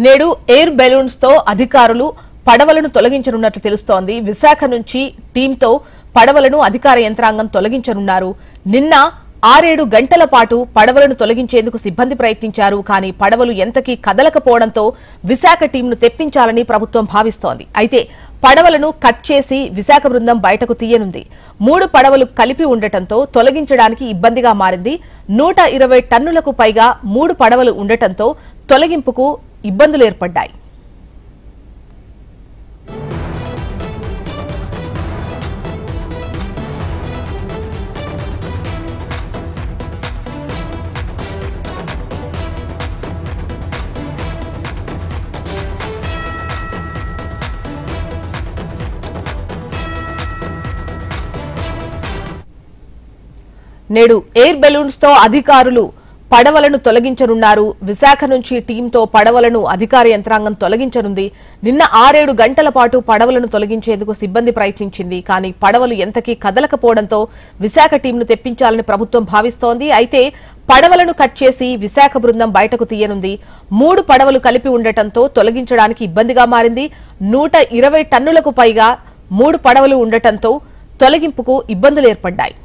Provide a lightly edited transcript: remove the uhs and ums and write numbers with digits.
నేడు air balloons తో అధికారులు పడవలను తొలగించనున్నట్లు తెలుస్తోంది. విశాఖ నుంచి టీంతో పడవలను అధికార యంత్రాంగం తొలగించనున్నారు. నిన్న 6-7 గంటల పాటు పడవలను తొలగించేందుకు సిబ్బంది ప్రయత్నించారు. కానీ పడవలు ఎంతకీ కదలకపోవడంతో విశాఖ టీంను తెప్పించాలని ప్రభుత్వం భావిస్తోంది. అయితే పడవలను కట్ చేసి విశాఖ బృందం బయటకు తీయనుంది. 3 పడవలు కలిపి ఉండటంతో తొలగించడానికి ఇబ్బందిగా మారింది. 120 టన్నులకు పైగా 3 పడవలు ఉండటంతో తొలగింపుకు ఇబ్బందులు ఏర్పడ్డాయి. నేడు ఎయిర్ బెలూన్స్ తో అధికారులు పడవలను తొలగించనున్నారు. విశాఖ నుంచి టీంతో పడవలను అధికార యంత్రాంగం తొలగించనుంది. నిన్న 6-7 గంటల పాటు పడవలను తొలగించేందుకు సిబ్బంది ప్రయత్నించింది. కానీ పడవలు ఎంతకీ కదలకపోవడంతో విశాఖ టీంను తెప్పించాలని ప్రభుత్వం భావిస్తోంది. అయితే పడవలను కట్ చేసి విశాఖ బృందం బయటకు తీయనుంది. 3 పడవలు కలిపి ఉండటంతో తొలగించడానికి ఇబ్బందిగా మారింది. 120 టన్నులకు పైగా 3 పడవలు ఉండటంతో తొలగింపుకు ఇబ్బందులు ఏర్పడ్డాయి.